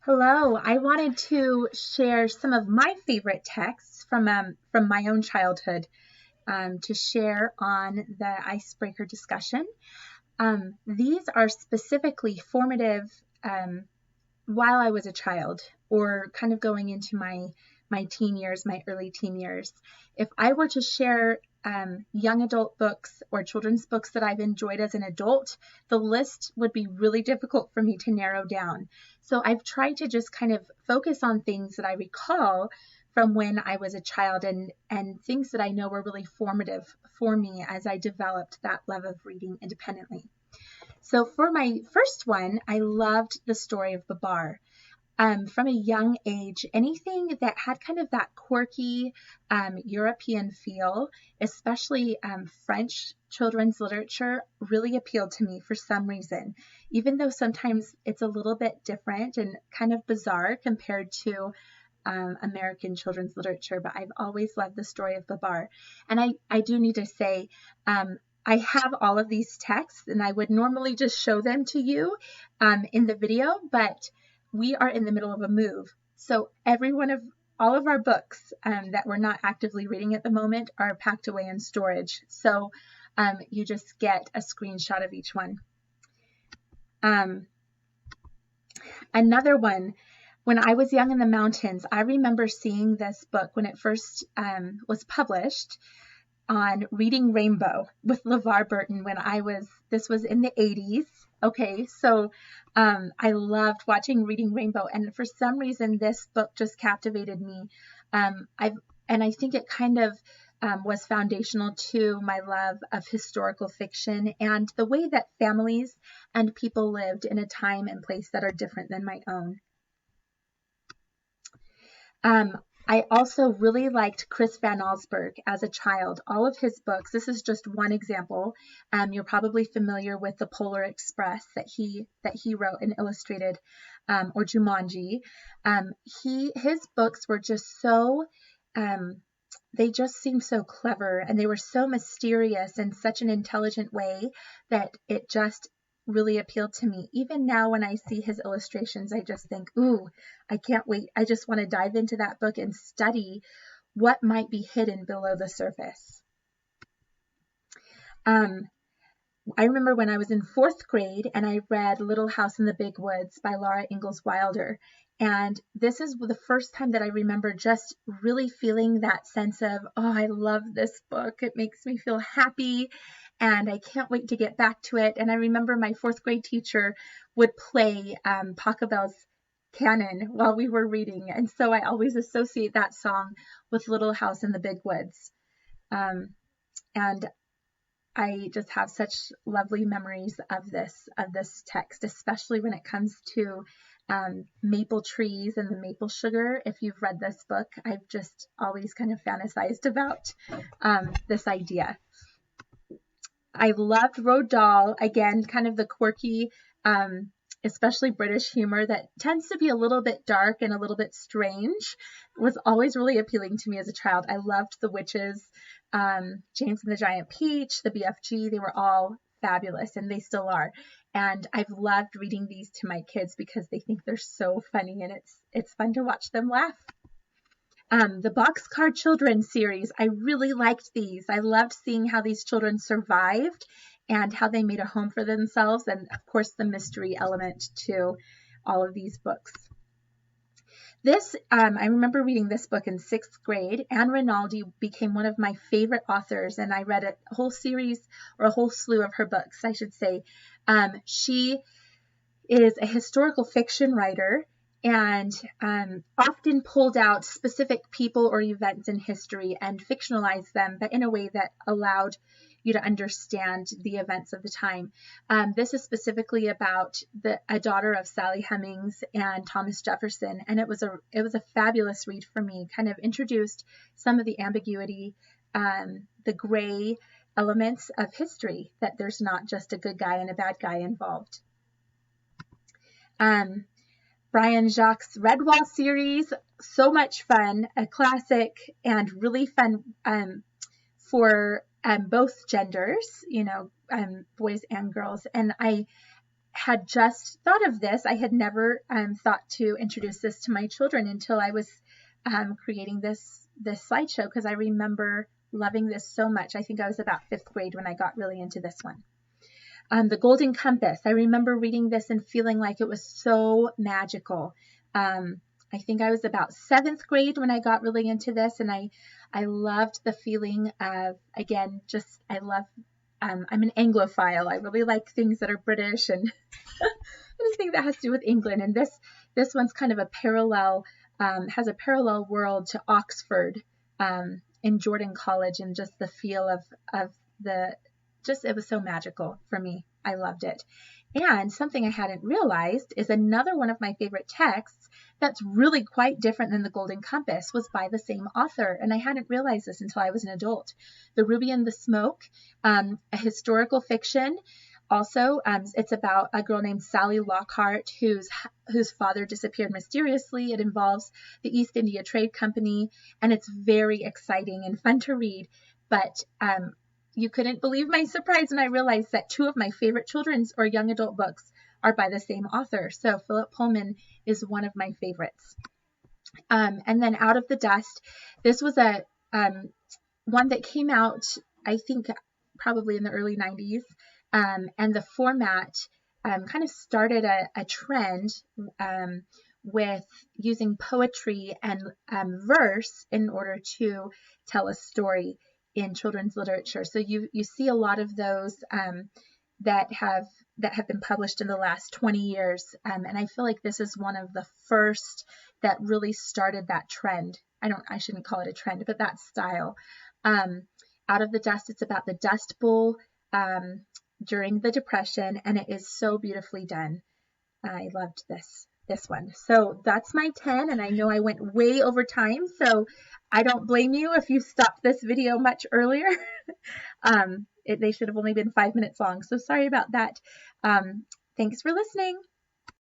Hello, I wanted to share some of my favorite texts from my own childhood to share on the icebreaker discussion. These are specifically formative while I was a child or kind of going into my teen years, my early teen years. If I were to share young adult books or children's books that I've enjoyed as an adult, the list would be really difficult for me to narrow down. So I've tried to just kind of focus on things that I recall from when I was a child and things that I know were really formative for me as I developed that love of reading independently. So for my first one, I loved the story of Babar. From a young age, anything that had kind of that quirky European feel, especially French children's literature, really appealed to me for some reason, even though sometimes it's a little bit different and kind of bizarre compared to American children's literature, but I've always loved the story of Babar. And I do need to say, I have all of these texts and I would normally just show them to you in the video, but we are in the middle of a move. So all of our books that we're not actively reading at the moment are packed away in storage. So you just get a screenshot of each one. Another one, when I was young in the mountains, I remember seeing this book when it first was published on Reading Rainbow with LeVar Burton this was in the 80s. Okay, so I loved watching Reading Rainbow, and for some reason this book just captivated me. I think it kind of was foundational to my love of historical fiction and the way that families and people lived in a time and place that are different than my own. I also really liked Chris Van Allsburg as a child. All of his books, this is just one example. You're probably familiar with The Polar Express that he wrote and illustrated, or Jumanji. His books were just so, they just seemed so clever, and they were so mysterious in such an intelligent way that it just really appealed to me. Even now when I see his illustrations, I just think, ooh, I can't wait. I just want to dive into that book and study what might be hidden below the surface. I remember when I was in 4th grade and I read Little House in the Big Woods by Laura Ingalls Wilder. And this is the first time that I remember just really feeling that sense of, oh, I love this book. It makes me feel happy and I can't wait to get back to it. And I remember my 4th grade teacher would play Pachelbel's Canon while we were reading. And so I always associate that song with Little House in the Big Woods. And I just have such lovely memories of this text, especially when it comes to maple trees and the maple sugar. If you've read this book, I've just always kind of fantasized about this idea. I loved Roald Dahl, again, kind of the quirky, especially British humor that tends to be a little bit dark and a little bit strange, was always really appealing to me as a child. I loved The Witches, James and the Giant Peach, the BFG. They were all fabulous, and they still are. And I've loved reading these to my kids because they think they're so funny, and it's fun to watch them laugh. The Boxcar Children series, I really liked these. I loved seeing how these children survived and how they made a home for themselves, and of course the mystery element to all of these books. I remember reading this book in 6th grade. Anne Rinaldi became one of my favorite authors, and I read a whole series, or a whole slew of her books, I should say. She is a historical fiction writer and often pulled out specific people or events in history and fictionalized them, but in a way that allowed you to understand the events of the time. This is specifically about a daughter of Sally Hemings and Thomas Jefferson, and it was a fabulous read for me. Kind of introduced some of the ambiguity, the gray elements of history, that there's not just a good guy and a bad guy involved. Brian Jacques' Redwall series, so much fun, a classic and really fun for both genders, boys and girls. And had just thought of this. I had never thought to introduce this to my children until I was creating this slideshow, because I remember loving this so much. I think I was about 5th grade when I got really into this one. The Golden Compass. I remember reading this and feeling like it was so magical. I think I was about 7th grade when I got really into this, and I loved the feeling of, again, just, I love, I'm an Anglophile. I really like things that are British and anything that has to do with England. And this one's kind of a parallel, has a parallel world to Oxford in Jordan College, and just the feel of the, just, it was so magical for me. I loved it. And something I hadn't realized is another one of my favorite texts that's really quite different than the Golden Compass was by the same author. And I hadn't realized this until I was an adult. The Ruby and the Smoke, a historical fiction. Also, it's about a girl named Sally Lockhart whose father disappeared mysteriously. It involves the East India Trade Company, and it's very exciting and fun to read. But you couldn't believe my surprise when I realized that 2 of my favorite children's or young adult books are by the same author. So Philip Pullman is one of my favorites. And then Out of the Dust. This was a one that came out, I think, probably in the early 90s. And the format kind of started a trend with using poetry and verse in order to tell a story in children's literature. So you see a lot of those that have been published in the last 20 years. And I feel like this is one of the first that really started that trend. I shouldn't call it a trend, but that style. Out of the Dust, it's about the Dust Bowl during the Depression, and it is so beautifully done. I loved this one. So that's my 10, and I know I went way over time, so I don't blame you if you stopped this video much earlier. They should have only been 5 minutes long, so sorry about that. Thanks for listening.